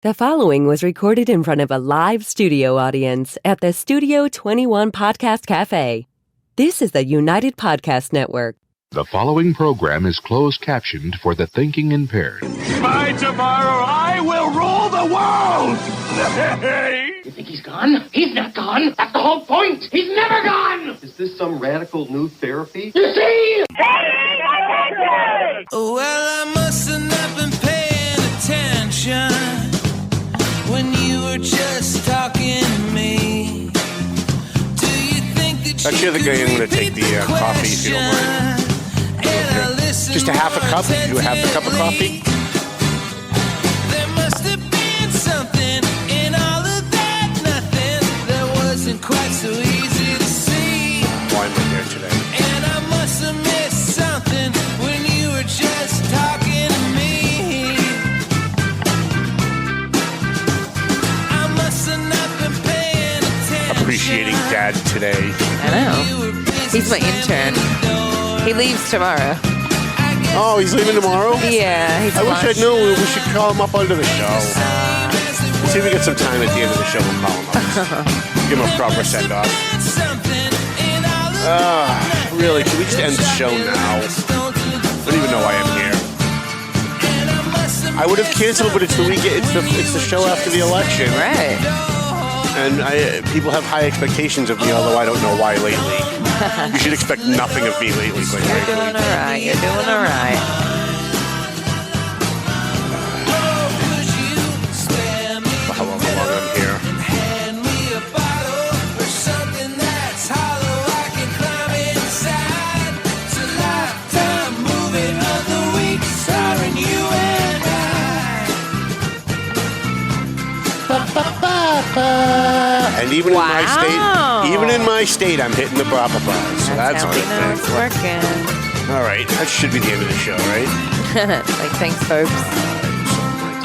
The following was recorded in front of a live studio audience at the Studio 21 Podcast Cafe. This is the United Podcast Network. The following program is closed captioned for the thinking impaired. By tomorrow, I will rule the world! You think he's gone? He's not gone. That's the whole point. He's never gone. Is this some radical new therapy? You see? Well, I must have not been paying attention when you were just talking to me. Do you think that Actually, I think I'm going to take the coffee, if you don't mind. Just a half a cup? You do a half a cup of coffee? There must have been something in all of that nothing that wasn't quite so easy to see. Why am I there today? And I must have missed something when you were just talking to me. I must have not been paying attention. Appreciating Dad today. I know. He's my intern. He leaves tomorrow. Oh, he's leaving tomorrow? Yeah, I wish I knew. We should call him up onto the show. Let's see if we get some time at the end of the show. We'll call him up. Give him a proper send-off. Really? Can we just end the show now? I don't even know why I'm here. I would have canceled, but it's the weekend. It's the show after the election. Right. And people have high expectations of me, although I don't know why lately. You should expect nothing of me lately, quite frankly. You're doing all right. You're doing all right. However long I'm here. And even in my state, I'm hitting the proper bars. So that's how we good. know it's working. All right, that should be the end of the show, right? Like, thanks, folks.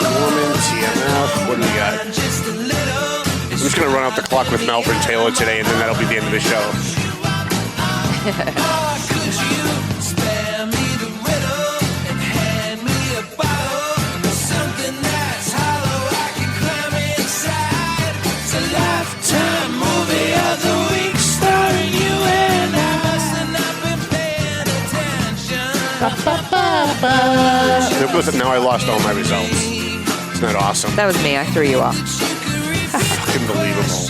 Woman, TMF, what do we got? I'm just going to run out the clock with Melvin Taylor today, and then that'll be the end of the show. Now I lost all my results. Isn't that awesome? That was me. I threw you off. Fucking believable.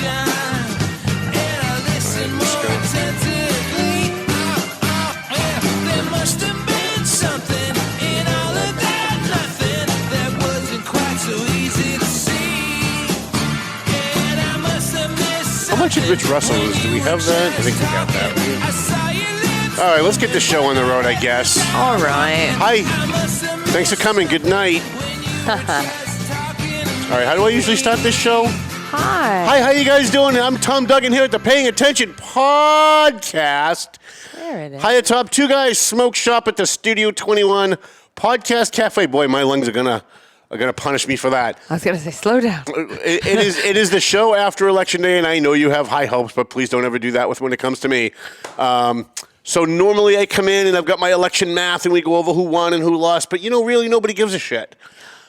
How much did Rich Russell lose? Do we have that? I think we got that. All right, let's get the show on the road, I guess. All right. Hi. Thanks for coming. Good night. All right, how do I usually start this show? Hi. Hi, how you guys doing? I'm Tom Duggan here at the Paying Attention Podcast. There it is. Hi, the top two guys smoke shop at the Studio 21 Podcast Cafe. Boy, my lungs are gonna punish me for that. I was gonna say, slow down. It is the show after Election Day, and I know you have high hopes, but please don't ever do that when it comes to me. So normally I come in and I've got my election math and we go over who won and who lost, but really nobody gives a shit.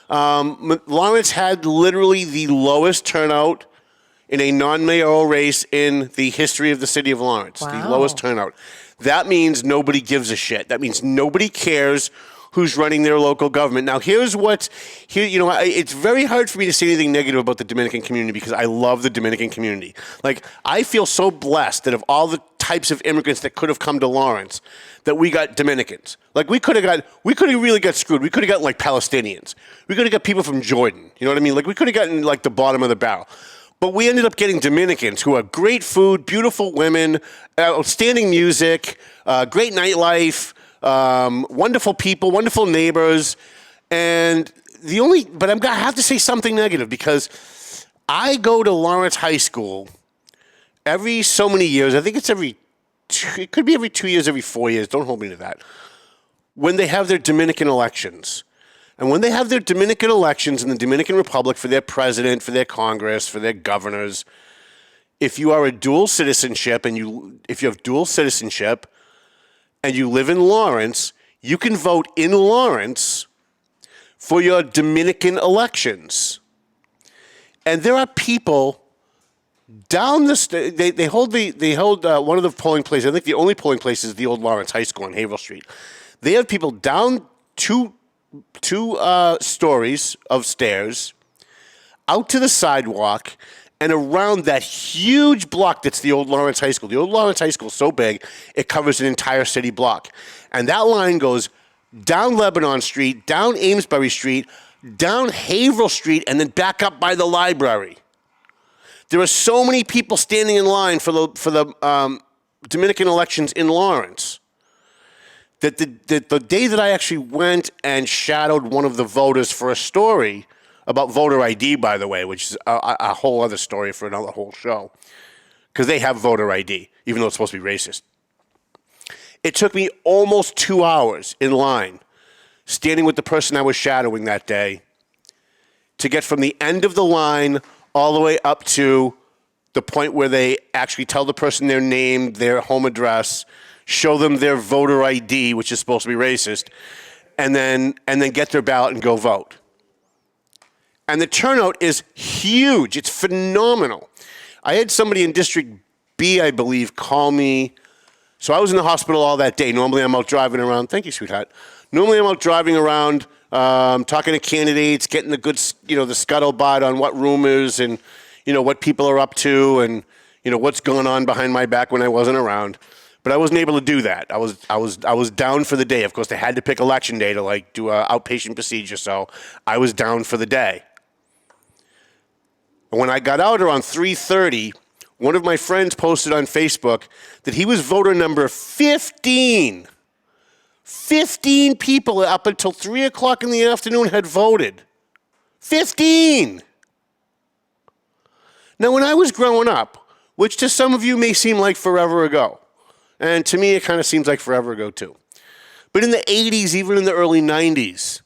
Lawrence had literally the lowest turnout in a non-mayoral race in the history of the city of Lawrence. Wow. The lowest turnout. That means nobody gives a shit. That means nobody cares who's running their local government. Now, it's very hard for me to say anything negative about the Dominican community because I love the Dominican community. Like, I feel so blessed that of all the types of immigrants that could have come to Lawrence, that we got Dominicans. Like, we could have really got screwed. We could have gotten, like, Palestinians. We could have got people from Jordan. You know what I mean? Like, we could have gotten, like, the bottom of the barrel. But we ended up getting Dominicans who are great food, beautiful women, outstanding music, great nightlife, wonderful people, wonderful neighbors, but I'm gonna have to say something negative because I go to Lawrence High School every so many years. I think it's it could be every 2 years, every 4 years. Don't hold me to that. When they have their Dominican elections. And when they have their Dominican elections in the Dominican Republic for their president, for their Congress, for their governors, if you are a dual citizenship if you have dual citizenship and you live in Lawrence, you can vote in Lawrence for your Dominican elections. And there are people down the they hold one of the polling places. I think the only polling place is the old Lawrence High School on Haverhill Street. They have people down two stories of stairs, out to the sidewalk, and around that huge block that's the old Lawrence High School. The old Lawrence High School is so big, it covers an entire city block. And that line goes down Lebanon Street, down Amesbury Street, down Haverhill Street, and then back up by the library. There are so many people standing in line for the Dominican elections in Lawrence that the day that I actually went and shadowed one of the voters for a story about voter ID, by the way, which is a whole other story for another whole show, because they have voter ID, even though it's supposed to be racist. It took me almost 2 hours in line, standing with the person I was shadowing that day, to get from the end of the line all the way up to the point where they actually tell the person their name, their home address, show them their voter ID, which is supposed to be racist, and then get their ballot and go vote. And the turnout is huge. It's phenomenal. I had somebody in District B, I believe, call me. So I was in the hospital all that day. Normally I'm out driving around. Thank you, sweetheart. Normally I'm out driving around, talking to candidates, getting the good, the scuttlebutt on what rumors and, what people are up to and, what's going on behind my back when I wasn't around. But I wasn't able to do that. I was down for the day. Of course, they had to pick election day to do an outpatient procedure, so I was down for the day. When I got out around 3:30, one of my friends posted on Facebook that he was voter number 15. 15 people up until 3 o'clock in the afternoon had voted. 15! Now, when I was growing up, which to some of you may seem like forever ago, and to me it kind of seems like forever ago too, but in the 80s, even in the early 90s,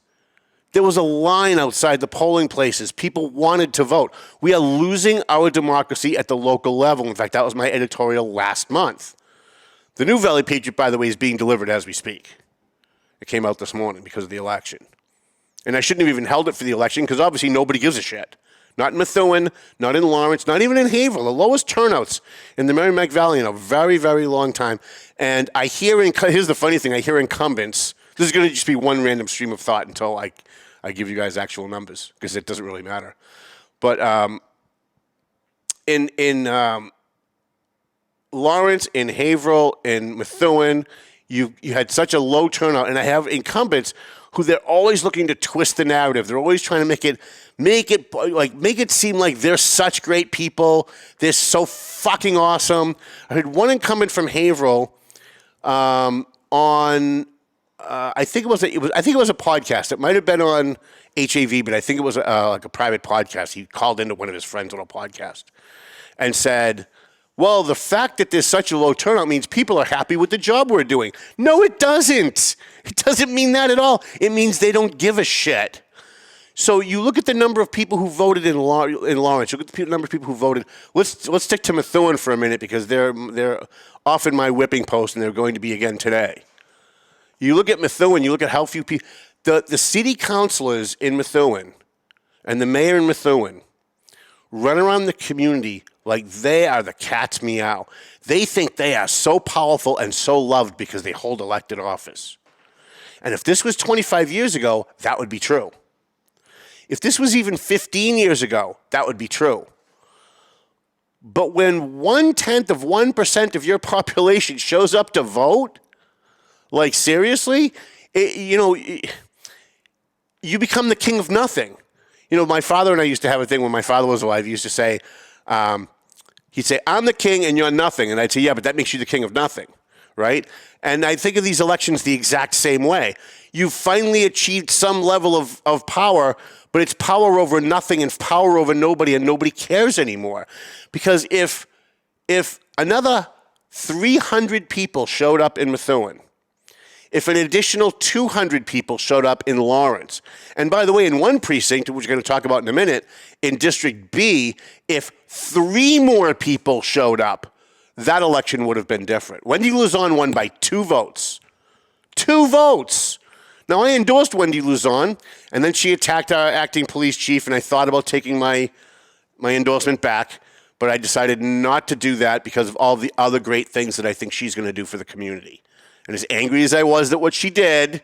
there was a line outside the polling places. People wanted to vote. We are losing our democracy at the local level. In fact, that was my editorial last month. The new Valley Patriot, by the way, is being delivered as we speak. It came out this morning because of the election. And I shouldn't have even held it for the election because obviously nobody gives a shit. Not in Methuen, not in Lawrence, not even in Haverhill. The lowest turnouts in the Merrimack Valley in a very, very long time. And I hear, here's the funny thing, I hear incumbents. This is going to just be one random stream of thought until I give you guys actual numbers because it doesn't really matter. But in Lawrence, in Haverhill, in Methuen, you had such a low turnout, and I have incumbents who they're always looking to twist the narrative. They're always trying to make it seem like they're such great people. They're so fucking awesome. I heard one incumbent from Haverhill on. I think it was a podcast. It might have been on HAV, but I think it was like a private podcast. He called into one of his friends on a podcast and said, well, the fact that there's such a low turnout means people are happy with the job we're doing. No, it doesn't. It doesn't mean that at all. It means they don't give a shit. So you look at the number of people who voted in Lawrence. You look at the number of people who voted. Let's stick to Methuen for a minute because they're often my whipping post, and they're going to be again today. You look at Methuen, you look at how few people, the city councilors in Methuen and the mayor in Methuen run around the community like they are the cat's meow. They think they are so powerful and so loved because they hold elected office. And if this was 25 years ago, that would be true. If this was even 15 years ago, that would be true. But when 0.1% of your population shows up to vote, like, seriously, you become the king of nothing. My father and I used to have a thing when my father was alive. He used to say, he'd say, I'm the king and you're nothing. And I'd say, yeah, but that makes you the king of nothing, right? And I think of these elections the exact same way. You've finally achieved some level of power, but it's power over nothing and power over nobody, and nobody cares anymore. Because if another 300 people showed up in Methuen, if an additional 200 people showed up in Lawrence, and by the way, in one precinct, which we're going to talk about in a minute, in District B, if 3 more people showed up, that election would have been different. Wendy Luzon won by 2 votes. 2 votes! Now, I endorsed Wendy Luzon, and then she attacked our acting police chief, and I thought about taking my my endorsement back, but I decided not to do that because of all the other great things that I think she's going to do for the community. And as angry as I was at what she did,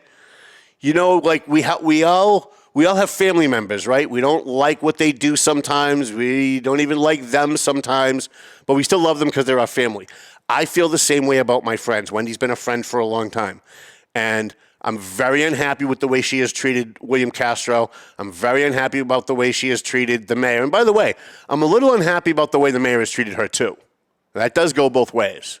you know, like we all have family members, right? We don't like what they do sometimes. We don't even like them sometimes, but we still love them because they're our family. I feel the same way about my friends. Wendy's been a friend for a long time. And I'm very unhappy with the way she has treated William Castro. I'm very unhappy about the way she has treated the mayor. And by the way, I'm a little unhappy about the way the mayor has treated her too. That does go both ways.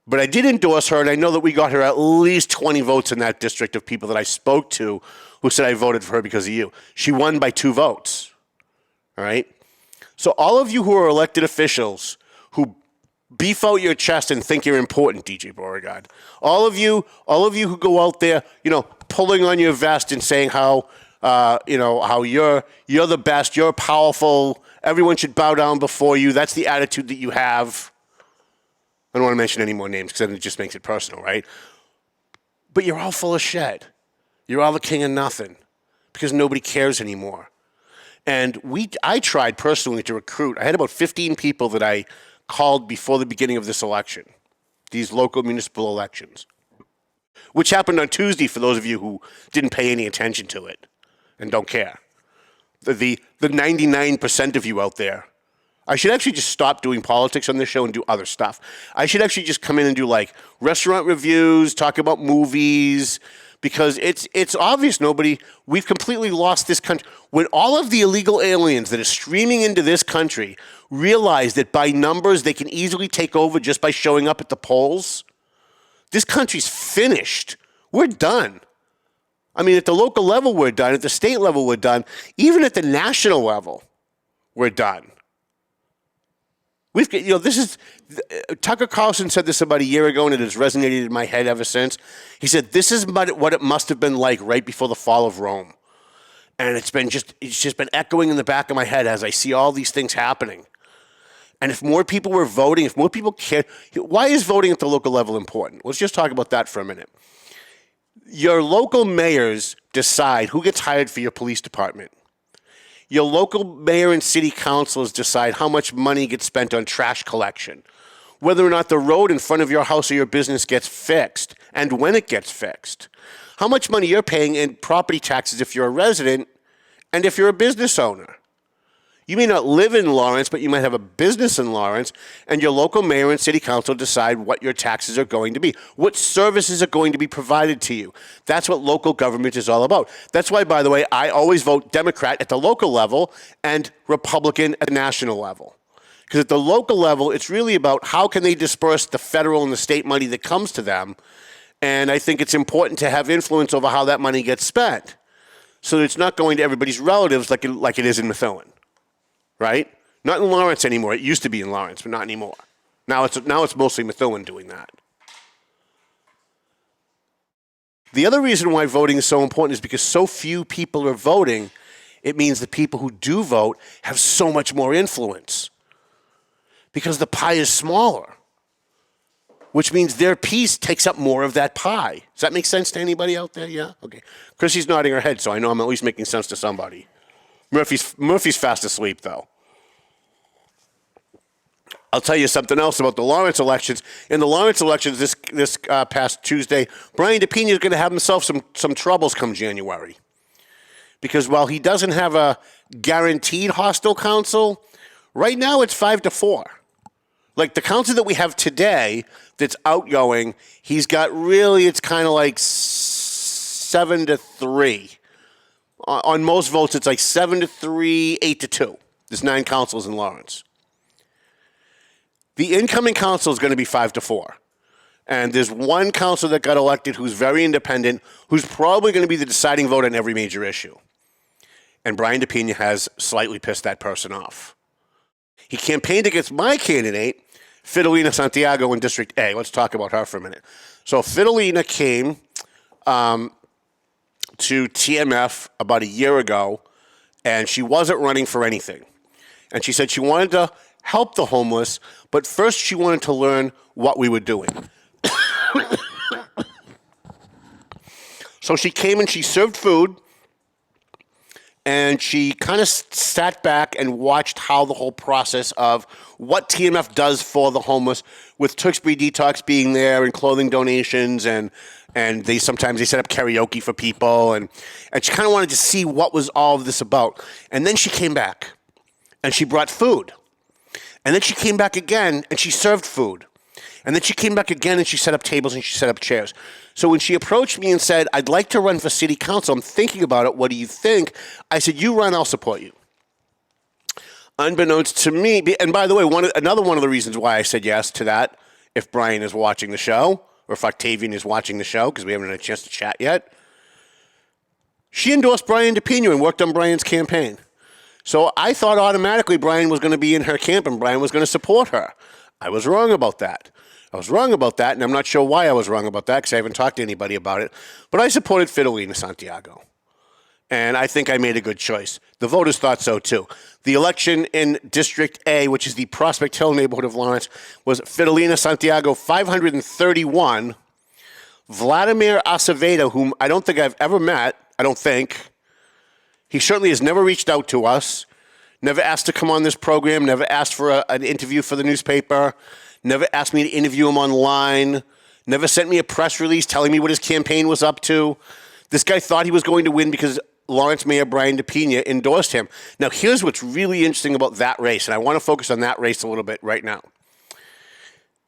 But I did endorse her, and I know that we got her at least 20 votes in that district of people that I spoke to who said I voted for her because of you. She won by 2 votes. All right? So all of you who are elected officials who beef out your chest and think you're important, DJ Beauregard. All of you who go out there, you know, pulling on your vest and saying how, how you're the best, you're powerful, everyone should bow down before you. That's the attitude that you have. I don't want to mention any more names because then it just makes it personal, right? But you're all full of shit. You're all the king of nothing because nobody cares anymore. And I tried personally to recruit. I had about 15 people that I called before the beginning of this election, these local municipal elections, which happened on Tuesday for those of you who didn't pay any attention to it and don't care. The 99% of you out there, I should actually just stop doing politics on this show and do other stuff. I should actually just come in and do like restaurant reviews, talk about movies, because it's obvious we've completely lost this country. When all of the illegal aliens that are streaming into this country realize that by numbers they can easily take over just by showing up at the polls, this country's finished. We're done. I mean, at the local level, we're done. At the state level, we're done. Even at the national level, we're done. Tucker Carlson said this about a year ago, and it has resonated in my head ever since. He said, this is what it must have been like right before the fall of Rome. And it's just been echoing in the back of my head as I see all these things happening. And if more people were voting, if more people cared, why is voting at the local level important? Let's just talk about that for a minute. Your local mayors decide who gets hired for your police department. Your local mayor and city councils decide how much money gets spent on trash collection, whether or not the road in front of your house or your business gets fixed, and when it gets fixed. How much money you're paying in property taxes if you're a resident and if you're a business owner. You may not live in Lawrence, but you might have a business in Lawrence, and your local mayor and city council decide what your taxes are going to be, what services are going to be provided to you. That's what local government is all about. That's why, by the way, I always vote Democrat at the local level and Republican at the national level. Because at the local level, it's really about how can they disperse the federal and the state money that comes to them, and I think it's important to have influence over how that money gets spent so that it's not going to everybody's relatives like it is in Methuen. Right? Not in Lawrence anymore. It used to be in Lawrence, but not anymore. Now it's mostly Methuen doing that. The other reason why voting is so important is because so few people are voting. It means the people who do vote have so much more influence because the pie is smaller, which means their piece takes up more of that pie. Does that make sense to anybody out there? Yeah? Okay. Chrissy's nodding her head, so I know I'm at least making sense to somebody. Murphy's fast asleep, though. I'll tell you something else about the Lawrence elections. In the Lawrence elections this past Tuesday, Brian DePina is going to have himself some troubles come January. Because while he doesn't have a guaranteed hostile council, right now it's 5-4. Like the council that we have today that's outgoing, he's got really, it's kind of like 7-3. On most votes, it's like 7-3, 8-2. There's 9 councils in Lawrence. The incoming council is going to be 5-4. And there's one council that got elected who's very independent, who's probably going to be the deciding vote on every major issue. And Brian DePina has slightly pissed that person off. He campaigned against my candidate, Fidelina Santiago in District A. Let's talk about her for a minute. So Fidelina came to TMF about a year ago, and she wasn't running for anything. And she said she wanted to help the homeless, but first she wanted to learn what we were doing. So she came and she served food, and she kind of sat back and watched how the whole process of what TMF does for the homeless, with Tewksbury Detox being there and clothing donations, and they sometimes they set up karaoke for people, and she kind of wanted to see what was all of this about. And then she came back, and she brought food. And then she came back again, and she served food. And then she came back again, and she set up tables, and she set up chairs. So when she approached me and said, I'd like to run for city council, I'm thinking about it, what do you think? I said, you run, I'll support you. Unbeknownst to me, and by the way, another one of the reasons why I said yes to that, if Brian is watching the show, or if Octavian is watching the show, because we haven't had a chance to chat yet, she endorsed Brian DePino and worked on Brian's campaign. So I thought automatically Brian was going to be in her camp and Brian was going to support her. I was wrong about that. And I'm not sure why I was wrong about that, because I haven't talked to anybody about it. But I supported Fidelina Santiago. And I think I made a good choice. The voters thought so, too. The election in District A, which is the Prospect Hill neighborhood of Lawrence, was Fidelina Santiago, 531. Vladimir Acevedo, whom I don't think I've ever met, he certainly has never reached out to us, never asked to come on this program, never asked for an interview for the newspaper, never asked me to interview him online, never sent me a press release telling me what his campaign was up to. This guy thought he was going to win because Lawrence Mayor Brian DePino endorsed him. Now, here's what's really interesting about that race, and I want to focus on that race a little bit right now.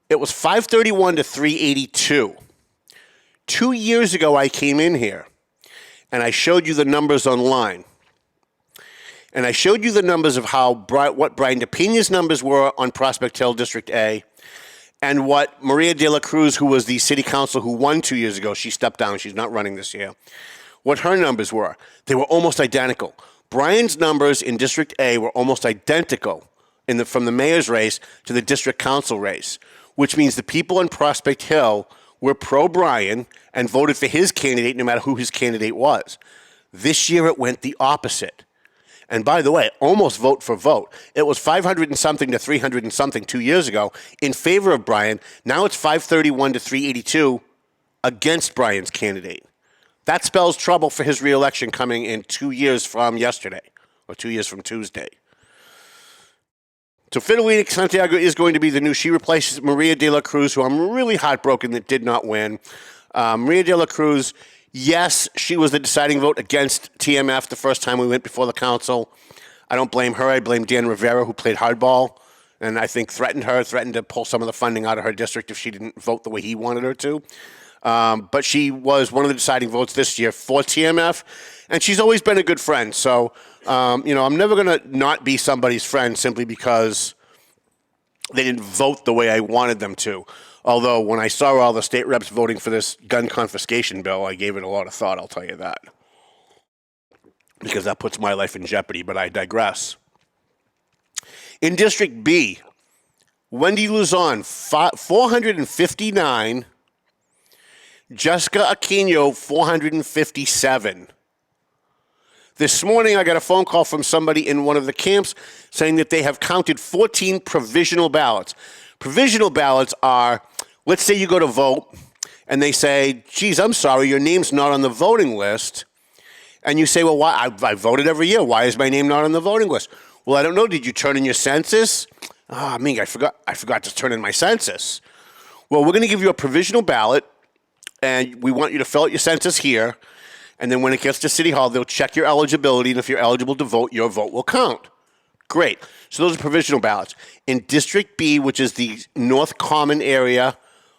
It was 531 to 382. 2 years ago, I came in here, and I showed you the numbers online. And I showed you the numbers of what Brian DePino's numbers were on Prospect Hill District A, and what Maria de la Cruz, who was the city council who won 2 years ago, she stepped down, she's not running this year, what her numbers were. They were almost identical. Brian's numbers in District A were almost identical from the mayor's race to the district council race, which means the people in Prospect Hill were pro-Brian and voted for his candidate no matter who his candidate was. This year it went the opposite. And by the way, almost vote for vote. It was 500 and something to 300 and something 2 years ago in favor of Brian. Now it's 531 to 382 against Brian's candidate. That spells trouble for his reelection coming in 2 years from yesterday, or 2 years from Tuesday. So Fidelina Santiago is going to be the new. She replaces Maria de la Cruz, who I'm really heartbroken that did not win. Maria de la Cruz, yes, she was the deciding vote against TMF the first time we went before the council. I don't blame her. I blame Dan Rivera, who played hardball, and I think threatened to pull some of the funding out of her district if she didn't vote the way he wanted her to. But she was one of the deciding votes this year for TMF, and she's always been a good friend. So, I'm never going to not be somebody's friend simply because they didn't vote the way I wanted them to. Although when I saw all the state reps voting for this gun confiscation bill, I gave it a lot of thought, I'll tell you that. Because that puts my life in jeopardy, but I digress. In District B, Wendy Luzon, 459. Jessica Aquino, 457. This morning, I got a phone call from somebody in one of the camps saying that they have counted 14 provisional ballots. Provisional ballots are, let's say you go to vote, and they say, geez, I'm sorry, your name's not on the voting list. And you say, well, why? I voted every year. Why is my name not on the voting list? Well, I don't know. Did you turn in your census? I forgot to turn in my census. Well, we're going to give you a provisional ballot, and we want you to fill out your census here. And then when it gets to City Hall, they'll check your eligibility, and if you're eligible to vote, your vote will count. Great. So those are provisional ballots. In District B, which is the North Common area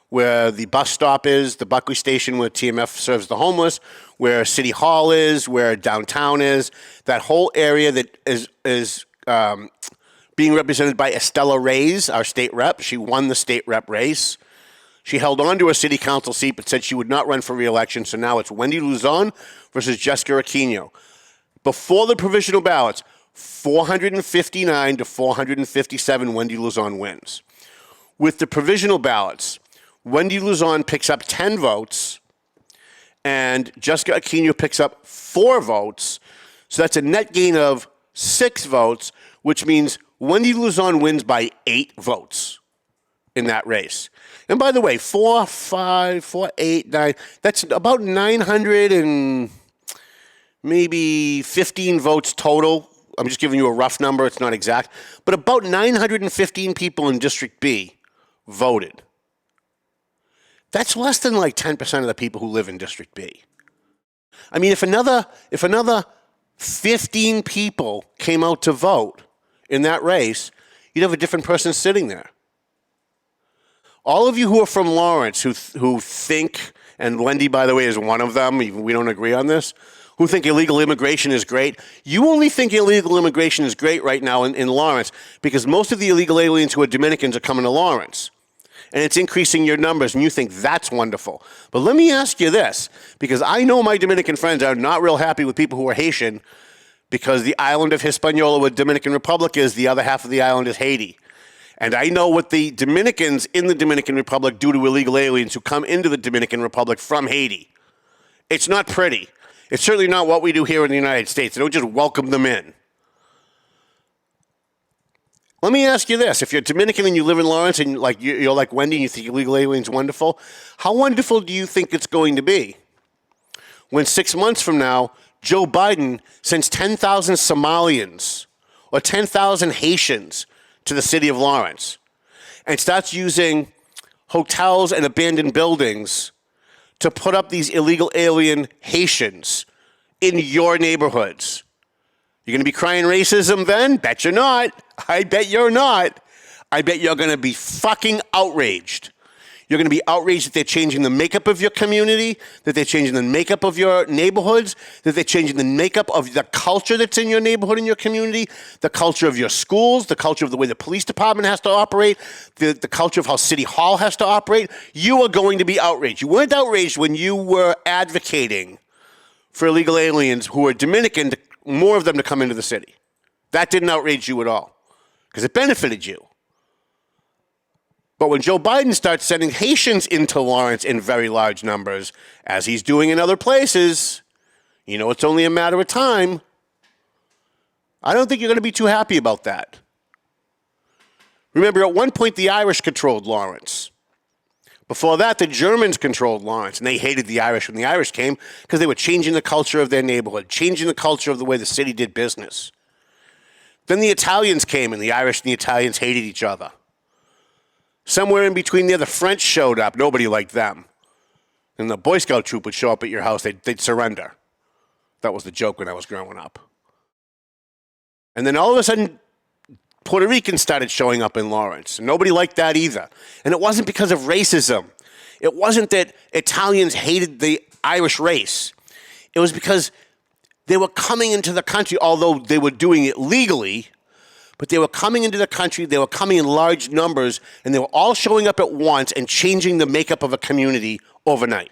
where the bus stop is, the Buckley Station where TMF serves the homeless, where City Hall is, where downtown is, that whole area that is being represented by Estella Reyes, our state rep. She won the state rep race. She held on to a city council seat but said she would not run for re-election, so now it's Wendy Luzon versus Jessica Aquino. Before the provisional ballots, 459 to 457, Wendy Luzon wins. With the provisional ballots, Wendy Luzon picks up 10 votes, and Jessica Aquino picks up 4 votes, so that's a net gain of 6 votes, which means Wendy Luzon wins by 8 votes in that race. And by the way, 4, 5, 4, 8, 9, that's about 900 and maybe 15 votes total. I'm just giving you a rough number. It's not exact. But about 915 people in District B voted. That's less than like 10% of the people who live in District B. I mean, if another 15 people came out to vote in that race, you'd have a different person sitting there. All of you who are from Lawrence who think, and Wendy, by the way, is one of them, even we don't agree on this, who think illegal immigration is great, you only think illegal immigration is great right now in Lawrence because most of the illegal aliens who are Dominicans are coming to Lawrence. And it's increasing your numbers, and you think that's wonderful. But let me ask you this, because I know my Dominican friends are not real happy with people who are Haitian because the island of Hispaniola, where Dominican Republic is, the other half of the island is Haiti. And I know what the Dominicans in the Dominican Republic do to illegal aliens who come into the Dominican Republic from Haiti. It's not pretty. It's certainly not what we do here in the United States. They don't just welcome them in. Let me ask you this. If you're Dominican and you live in Lawrence and you're like Wendy and you think illegal aliens wonderful, how wonderful do you think it's going to be when 6 months from now, Joe Biden sends 10,000 Somalians or 10,000 Haitians to the city of Lawrence and starts using hotels and abandoned buildings to put up these illegal alien Haitians in your neighborhoods? You're going to be crying racism then? Bet you're not. I bet you're not. I bet you're going to be fucking outraged. You're going to be outraged that they're changing the makeup of your community, that they're changing the makeup of your neighborhoods, that they're changing the makeup of the culture that's in your neighborhood and your community, the culture of your schools, the culture of the way the police department has to operate, the culture of how City Hall has to operate. You are going to be outraged. You weren't outraged when you were advocating for illegal aliens who are Dominican, more of them to come into the city. That didn't outrage you at all because it benefited you. But when Joe Biden starts sending Haitians into Lawrence in very large numbers, as he's doing in other places, you know it's only a matter of time. I don't think you're going to be too happy about that. Remember, at one point, the Irish controlled Lawrence. Before that, the Germans controlled Lawrence, and they hated the Irish when the Irish came because they were changing the culture of their neighborhood, changing the culture of the way the city did business. Then the Italians came, and the Irish and the Italians hated each other. Somewhere in between there, the French showed up. Nobody liked them. And the Boy Scout troop would show up at your house. They'd surrender. That was the joke when I was growing up. And then all of a sudden, Puerto Ricans started showing up in Lawrence. Nobody liked that either. And it wasn't because of racism. It wasn't that Italians hated the Irish race. It was because they were coming into the country, although they were doing it legally, but they were coming into the country, they were coming in large numbers, and they were all showing up at once and changing the makeup of a community overnight.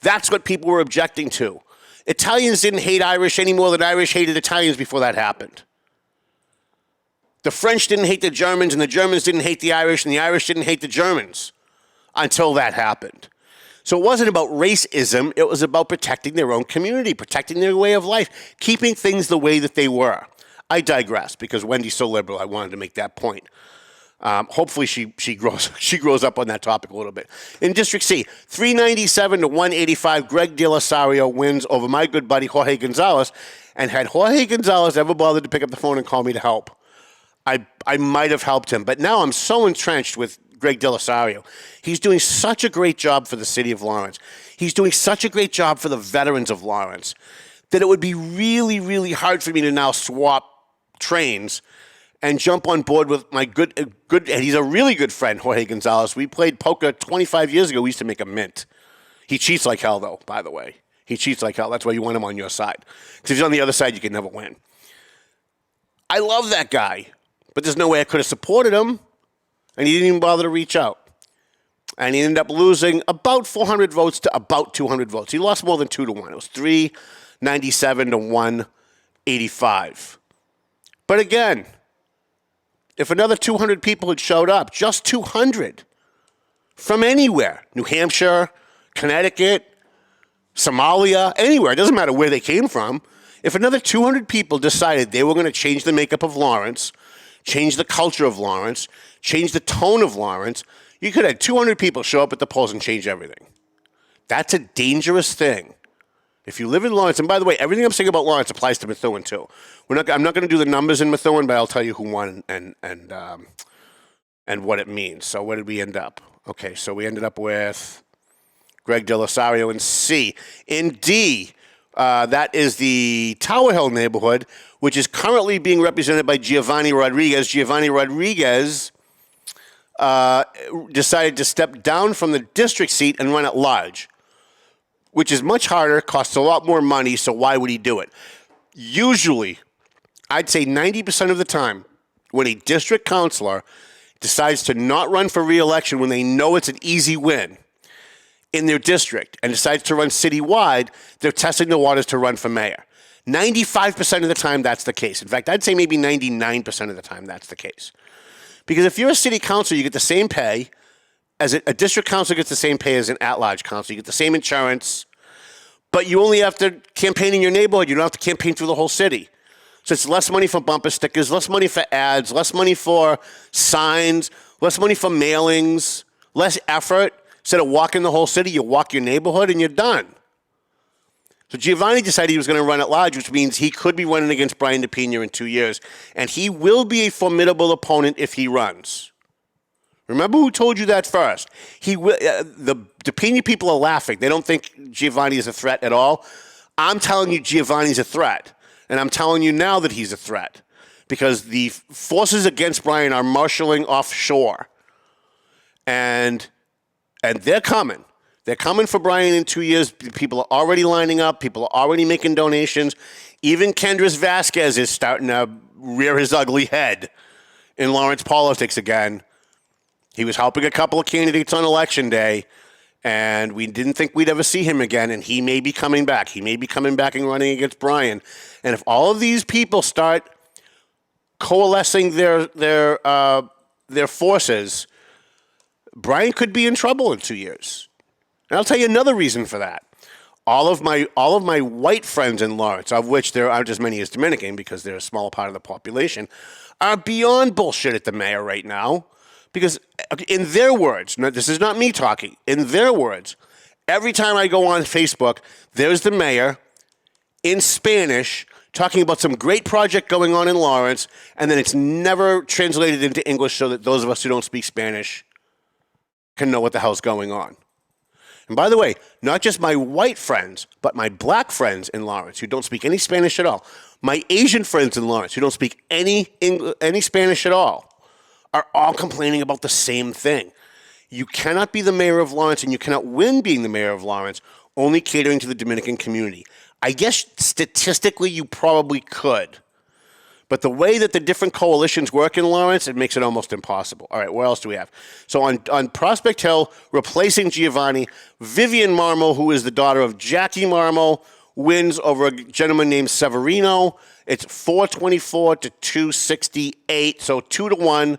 That's what people were objecting to. Italians didn't hate Irish any more than Irish hated Italians before that happened. The French didn't hate the Germans, and the Germans didn't hate the Irish, and the Irish didn't hate the Germans until that happened. So it wasn't about racism, it was about protecting their own community, protecting their way of life, keeping things the way that they were. I digress because Wendy's so liberal. I wanted to make that point. Hopefully she grows up on that topic a little bit. In District C, 397 to 185, Greg DeLasario wins over my good buddy Jorge Gonzalez. And had Jorge Gonzalez ever bothered to pick up the phone and call me to help, I might have helped him. But now I'm so entrenched with Greg DeLasario. He's doing such a great job for the city of Lawrence. He's doing such a great job for the veterans of Lawrence that it would be really, really hard for me to now swap trains and jump on board with my good, he's a really good friend, Jorge Gonzalez. We played poker 25 years ago. We used to make a mint. He cheats like hell, though, by the way. He cheats like hell. That's why you want him on your side. Because if he's on the other side, you can never win. I love that guy, but there's no way I could have supported him, and he didn't even bother to reach out. And he ended up losing about 400 votes to about 200 votes. He lost more than 2 to 1. It was 397 to 185. But again, if another 200 people had showed up, just 200, from anywhere, New Hampshire, Connecticut, Somalia, anywhere, it doesn't matter where they came from, if another 200 people decided they were going to change the makeup of Lawrence, change the culture of Lawrence, change the tone of Lawrence, you could have 200 people show up at the polls and change everything. That's a dangerous thing If you live in Lawrence, and by the way, everything I'm saying about Lawrence applies to Methuen too. I'm not going to do the numbers in Methuen, but I'll tell you who won and what it means. So where did we end up? Okay, so we ended up with Greg Delasario in C. In D, that is the Tower Hill neighborhood, which is currently being represented by Giovanni Rodriguez. Giovanni Rodriguez decided to step down from the district seat and run at large, which is much harder, costs a lot more money, so why would he do it? Usually, I'd say 90% of the time, when a district councilor decides to not run for re-election when they know it's an easy win in their district and decides to run citywide, they're testing the waters to run for mayor. 95% of the time, that's the case. In fact, I'd say maybe 99% of the time that's the case. Because if you're a city council, you get the same pay as a district council gets the same pay as an at-large council. You get the same insurance, but you only have to campaign in your neighborhood. You don't have to campaign through the whole city. So it's less money for bumper stickers, less money for ads, less money for signs, less money for mailings, less effort. Instead of walking the whole city, you walk your neighborhood and you're done. So Giovanni decided he was going to run at large, which means he could be running against Brian DePena in 2 years. And he will be a formidable opponent if he runs. Remember who told you that first? He will. The DePena people are laughing. They don't think Giovanni is a threat at all. I'm telling you Giovanni's a threat. And I'm telling you now that he's a threat. Because the forces against Brian are marshaling offshore. And they're coming. They're coming for Brian in 2 years. People are already lining up. People are already making donations. Even Kendris Vasquez is starting to rear his ugly head in Lawrence politics again. He was helping a couple of candidates on election day, and we didn't think we'd ever see him again, and he may be coming back. He may be coming back and running against Brian. And if all of these people start coalescing their forces, Brian could be in trouble in 2 years. And I'll tell you another reason for that. All of my white friends in Lawrence, of which there aren't as many as Dominican because they're a smaller part of the population, are beyond bullshit at the mayor right now. Because in their words, this is not me talking, in their words, every time I go on Facebook, there's the mayor in Spanish talking about some great project going on in Lawrence, and then it's never translated into English so that those of us who don't speak Spanish can know what the hell's going on. And by the way, not just my white friends, but my black friends in Lawrence who don't speak any Spanish at all, my Asian friends in Lawrence who don't speak any Spanish at all, are all complaining about the same thing. You cannot be the mayor of Lawrence and you cannot win being the mayor of Lawrence only catering to the Dominican community. I guess statistically you probably could. But the way that the different coalitions work in Lawrence, it makes it almost impossible. All right, what else do we have? So on Prospect Hill, replacing Giovanni, Vivian Marmol, who is the daughter of Jackie Marmol, wins over a gentleman named Severino. It's 424 to 268, so 2-1.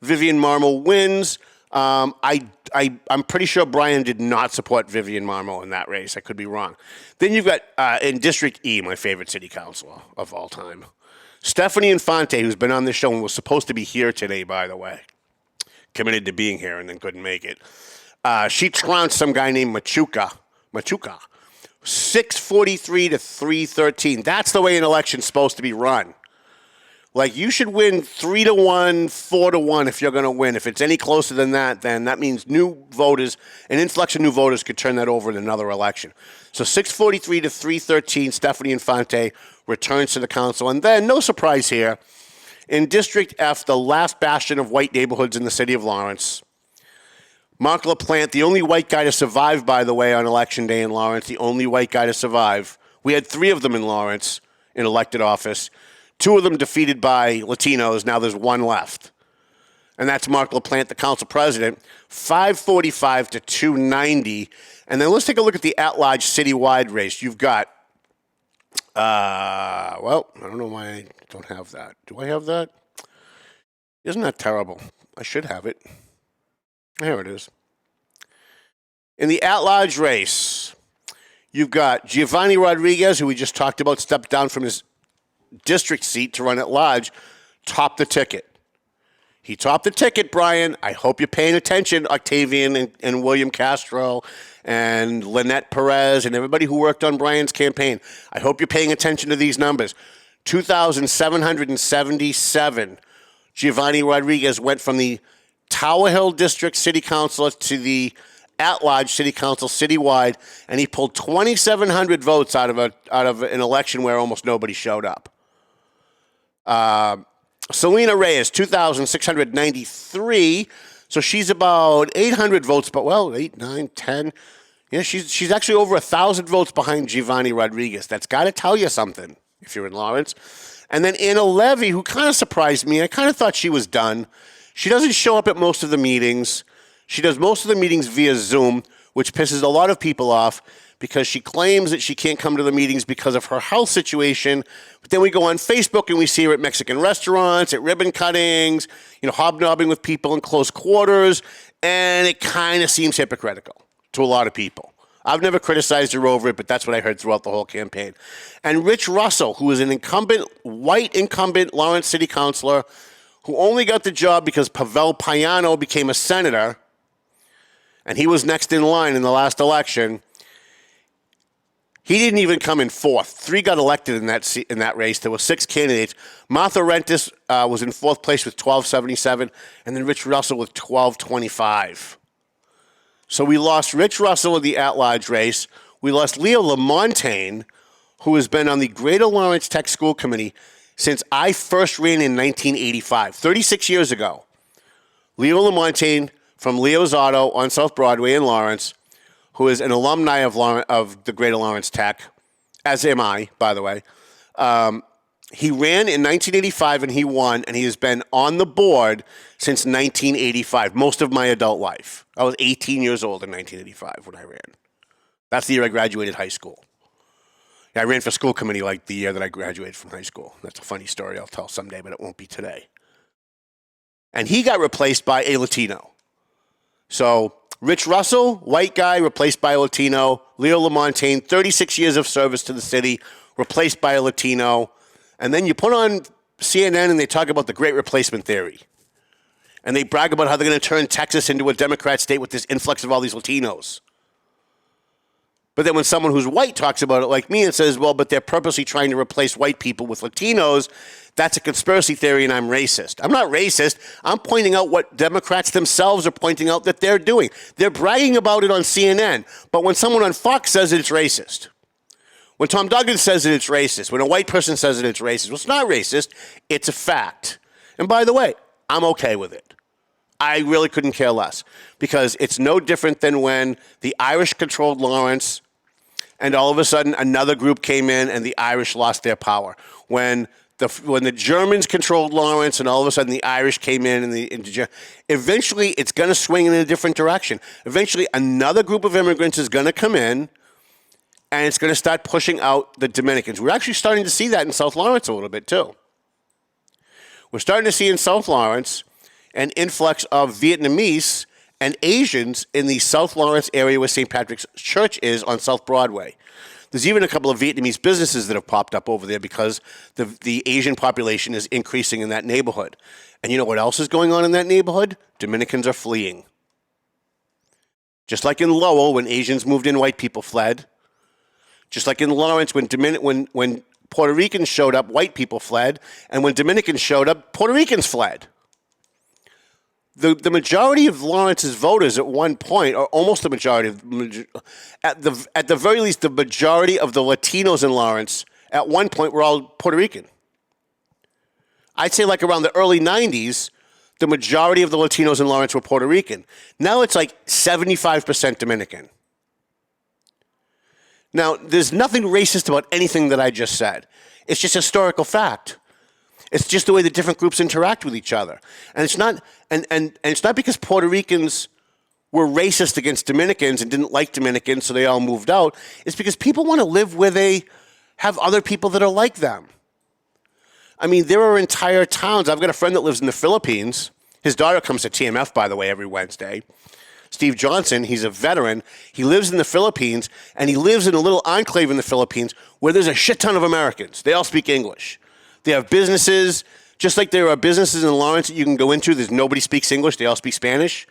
Vivian Marmol wins. I'm pretty sure Brian did not support Vivian Marmol in that race. I could be wrong. Then you've got, in District E, my favorite city councilor of all time, Stephanie Infante, who's been on this show and was supposed to be here today, by the way. Committed to being here and then couldn't make it. She trounced some guy named Machuca. 643 to 313. That's the way an election's supposed to be run. Like, you should win 3-1, 4-1 if you're going to win. If it's any closer than that, then that means new voters, an influx of new voters could turn that over in another election. So 643 to 313, Stephanie Infante returns to the council. And then, no surprise here, in District F, the last bastion of white neighborhoods in the city of Lawrence, Mark LaPlante, the only white guy to survive, by the way, on Election Day in Lawrence, the only white guy to survive. We had 3 of them in Lawrence in elected office. 2 of them defeated by Latinos. Now there's 1 left. And that's Mark LaPlante, the council president, 545 to 290. And then let's take a look at the at-large citywide race. You've got, well, I don't know why I don't have that. Do I have that? Isn't that terrible? I should have it. There it is. In the at-large race, you've got Giovanni Rodriguez, who we just talked about, stepped down from his district seat to run at large, top the ticket. He topped the ticket, Brian. I hope you're paying attention, Octavian and William Castro and Lynette Perez and everybody who worked on Brian's campaign. I hope you're paying attention to these numbers. 2,777. Giovanni Rodriguez went from the Tower Hill District City Councilor to the at-large City Council citywide, and he pulled 2,700 votes out of an election where almost nobody showed up. Selena Reyes, 2,693. So she's about 800 votes, but 8, 9, 10. Yeah, she's actually over 1,000 votes behind Giovanni Rodriguez. That's got to tell you something if you're in Lawrence. And then Anna Levy, who kind of surprised me. I kind of thought she was done. She doesn't show up at most of the meetings. She does most of the meetings via Zoom, which pisses a lot of people off because she claims that she can't come to the meetings because of her health situation. But then we go on Facebook and we see her at Mexican restaurants, at ribbon cuttings, hobnobbing with people in close quarters, and it kind of seems hypocritical to a lot of people. I've never criticized her over it, but that's what I heard throughout the whole campaign. And Rich Russell, who is an white incumbent Lawrence City Councilor, who only got the job because Pavel Payano became a senator, and he was next in line in the last election. He didn't even come in fourth. 3 got elected in that race. There were 6 candidates. Martha Rentis was in fourth place with 1,277, and then Rich Russell with 1,225. So we lost Rich Russell in the at-large race. We lost Leo Lamontagne, who has been on the Greater Lawrence Tech School Committee since I first ran in 1985, 36 years ago. Leo Lamontagne from Leo's Auto on South Broadway in Lawrence, who is an alumni of the Greater Lawrence Tech, as am I, by the way. He ran in 1985 and he won, and he has been on the board since 1985, most of my adult life. I was 18 years old in 1985 when I ran. That's the year I graduated high school. I ran for school committee like the year that I graduated from high school. That's a funny story I'll tell someday, but it won't be today. And he got replaced by a Latino. So Rich Russell, white guy, replaced by a Latino. Leo Lamontagne, 36 years of service to the city, replaced by a Latino. And then you put on CNN and they talk about the great replacement theory. And they brag about how they're going to turn Texas into a Democrat state with this influx of all these Latinos. But then when someone who's white talks about it like me and says, well, but they're purposely trying to replace white people with Latinos, that's a conspiracy theory and I'm racist. I'm not racist. I'm pointing out what Democrats themselves are pointing out that they're doing. They're bragging about it on CNN. But when someone on Fox says it, it's racist. When Tom Duggan says that it's racist, when a white person says that it's racist, well, it's not racist. It's a fact. And by the way, I'm okay with it. I really couldn't care less because it's no different than when the Irish controlled Lawrence and all of a sudden another group came in and the Irish lost their power. When the Germans controlled Lawrence and all of a sudden the Irish came in and eventually it's going to swing in a different direction. Eventually another group of immigrants is going to come in and it's going to start pushing out the Dominicans. We're actually starting to see that in South Lawrence a little bit too. We're starting to see in South Lawrence an influx of Vietnamese and Asians in the South Lawrence area where St. Patrick's Church is on South Broadway. There's even a couple of Vietnamese businesses that have popped up over there because the Asian population is increasing in that neighborhood. And you know what else is going on in that neighborhood? Dominicans are fleeing. Just like in Lowell, when Asians moved in, white people fled. Just like in Lawrence, when Puerto Ricans showed up, white people fled. And when Dominicans showed up, Puerto Ricans fled. The majority of Lawrence's voters at one point, or almost the majority, at the very least, the majority of the Latinos in Lawrence at one point were all Puerto Rican. I'd say like around the early 90s, the majority of the Latinos in Lawrence were Puerto Rican. Now it's like 75% Dominican. Now, there's nothing racist about anything that I just said. It's just historical fact. It's just the way the different groups interact with each other. And it's not and it's not because Puerto Ricans were racist against Dominicans and didn't like Dominicans, so they all moved out. It's because people want to live where they have other people that are like them. I mean, there are entire towns. I've got a friend that lives in the Philippines. His daughter comes to TMF, by the way, every Wednesday. Steve Johnson, he's a veteran. He lives in the Philippines, and he lives in a little enclave in the Philippines where there's a shit ton of Americans. They all speak English. They have businesses. Just like there are businesses in Lawrence that you can go into, there's nobody speaks English, they all speak Spanish.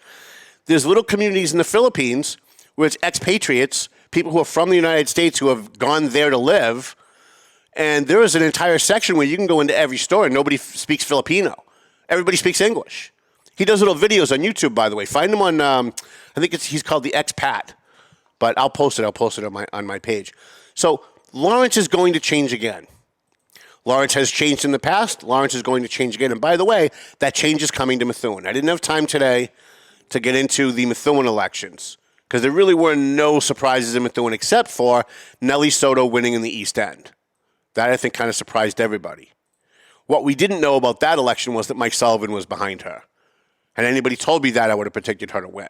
There's little communities in the Philippines where it's expatriates, people who are from the United States who have gone there to live, and there is an entire section where you can go into every store and nobody speaks Filipino. Everybody speaks English. He does little videos on YouTube, by the way. Find him on, I think he's called the Expat, but I'll post it on my page. So Lawrence is going to change again. Lawrence has changed in the past. Lawrence is going to change again. And by the way, that change is coming to Methuen. I didn't have time today to get into the Methuen elections because there really were no surprises in Methuen except for Nellie Soto winning in the East End. That, I think, kind of surprised everybody. What we didn't know about that election was that Mike Sullivan was behind her. And anybody told me that, I would have predicted her to win.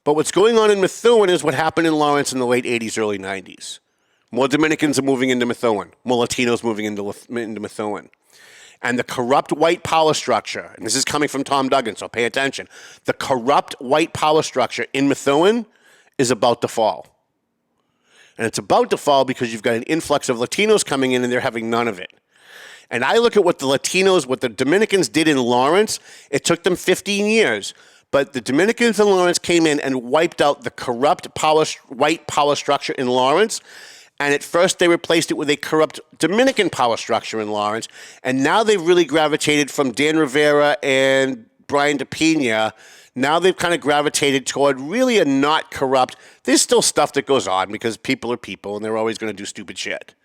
But what's going on in Methuen is what happened in Lawrence in the late 80s, early 90s. More Dominicans are moving into Methuen. More Latinos moving into Methuen. And the corrupt white power structure, and this is coming from Tom Duggan, so pay attention. The corrupt white power structure in Methuen is about to fall. And it's about to fall because you've got an influx of Latinos coming in and they're having none of it. And I look at what the Dominicans did in Lawrence. It took them 15 years. But the Dominicans in Lawrence came in and wiped out the corrupt white power structure in Lawrence. And at first they replaced it with a corrupt Dominican power structure in Lawrence. And now they've really gravitated from Dan Rivera and Brian DePina. Now they've kind of gravitated toward really a not corrupt. There's still stuff that goes on because people are people and they're always going to do stupid shit.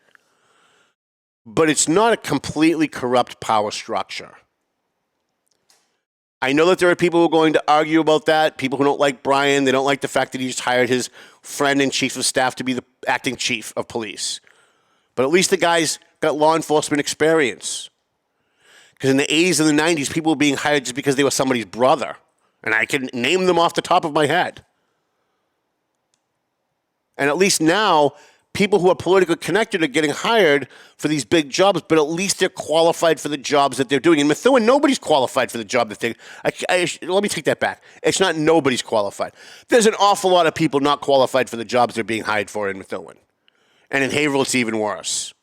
But it's not a completely corrupt power structure. I know that there are people who are going to argue about that, people who don't like Brian. They don't like the fact that he just hired his friend and chief of staff to be the acting chief of police. But at least the guy's got law enforcement experience. Because in the 80s and the 90s, people were being hired just because they were somebody's brother. And I can name them off the top of my head. And at least now, people who are politically connected are getting hired for these big jobs, but at least they're qualified for the jobs that they're doing. In Methuen, nobody's qualified for the job that they... let me take that back. It's not nobody's qualified. There's an awful lot of people not qualified for the jobs they're being hired for in Methuen. And in Haverhill, it's even worse.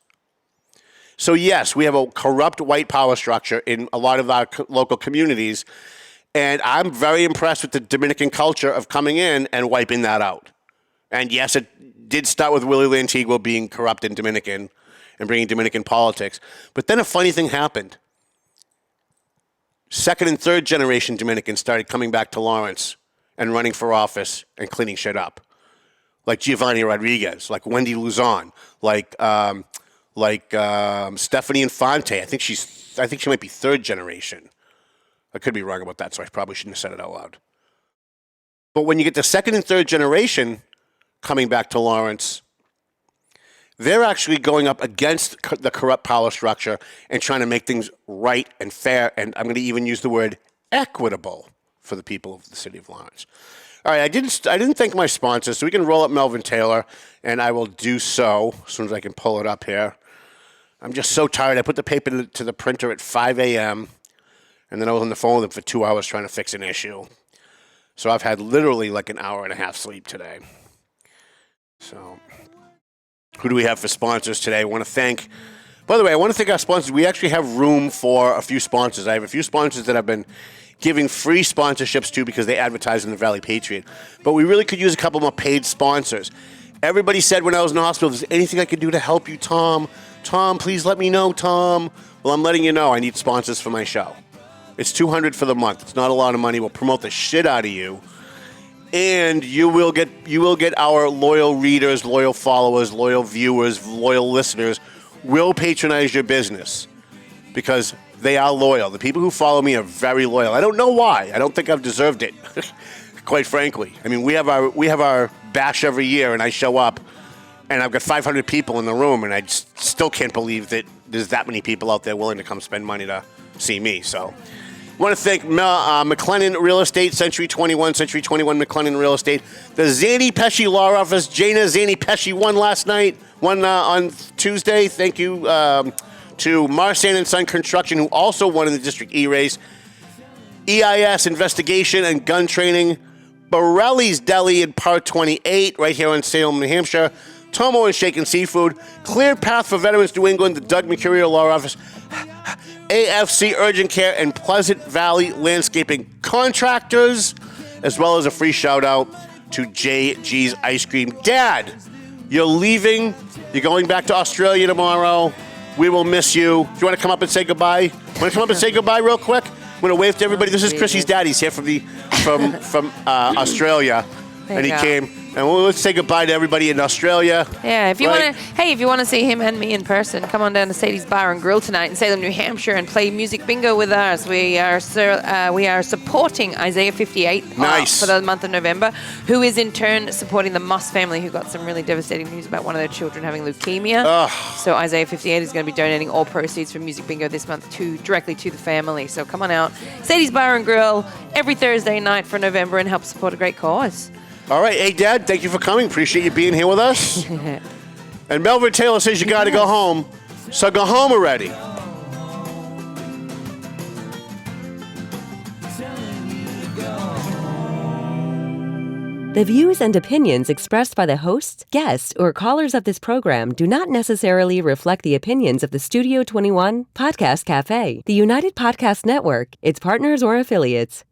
So yes, we have a corrupt white power structure in a lot of our local communities, and I'm very impressed with the Dominican culture of coming in and wiping that out. And yes, it did start with Willie Lantigua being corrupt and Dominican and bringing Dominican politics. But then a funny thing happened. Second and third generation Dominicans started coming back to Lawrence and running for office and cleaning shit up. Like Giovanni Rodriguez, like Wendy Luzon, like Stephanie Infante. I think she might be third generation. I could be wrong about that, so I probably shouldn't have said it out loud. But when you get the second and third generation coming back to Lawrence, they're actually going up against the corrupt power structure and trying to make things right and fair, and I'm going to even use the word equitable for the people of the city of Lawrence. All right, I didn't thank my sponsors, so we can roll up Melvin Taylor, and I will do so as soon as I can pull it up here. I'm just so tired. I put the paper to the printer at 5 a.m., and then I was on the phone with him for 2 hours trying to fix an issue. So I've had literally like an hour and a half sleep today. So who do we have for sponsors today? I want to thank our sponsors. We actually have room for a few sponsors. I have a few sponsors that I've been giving free sponsorships to because they advertise in the Valley Patriot. But we really could use a couple more paid sponsors. Everybody said when I was in the hospital, is there anything I could do to help you, Tom? Tom, please let me know, Tom. Well, I'm letting you know I need sponsors for my show. It's $200 for the month. It's not a lot of money. We'll promote the shit out of you. And you will get our loyal readers, loyal followers, loyal viewers, loyal listeners will patronize your business because they are loyal. The people who follow me are very loyal. I don't know why. I don't think I've deserved it, quite frankly. I mean, we have our bash every year, and I show up, and I've got 500 people in the room, and I still can't believe that there's that many people out there willing to come spend money to see me. So I want to thank McLennan Real Estate, Century 21 McLennan Real Estate, the Zanny Pesci Law Office. Jana Zanny Pesci won on Tuesday. Thank you to Marsan & Son Construction, who also won in the District E race. EIS Investigation and Gun Training, Borelli's Deli in Part 28, right here in Salem, New Hampshire. Tomo and Shaken Seafood, Clear Path for Veterans New England, the Doug Mercurio Law Office, AFC Urgent Care, and Pleasant Valley Landscaping Contractors, as well as a free shout-out to JG's Ice Cream. Dad, you're leaving. You're going back to Australia tomorrow. We will miss you. Do you want to come up and say goodbye? Want to come up and say goodbye real quick? I'm going to wave to everybody. This is Chrissy's dad. He's here from Australia. And he came. And let's say goodbye to everybody in Australia. Yeah, if you want to see him and me in person, come on down to Sadie's Bar and Grill tonight in Salem, New Hampshire, and play music bingo with us. We are supporting Isaiah 58 for the month of November, who is in turn supporting the Moss family, who got some really devastating news about one of their children having leukemia. So Isaiah 58 is going to be donating all proceeds from music bingo this month directly to the family. So come on out, Sadie's Bar and Grill every Thursday night for November, and help support a great cause. All right. Hey, Dad, thank you for coming. Appreciate you being here with us. And Melvin Taylor says you got to go home. So go home already. The views and opinions expressed by the hosts, guests, or callers of this program do not necessarily reflect the opinions of the Studio 21 Podcast Cafe, the United Podcast Network, its partners, or affiliates.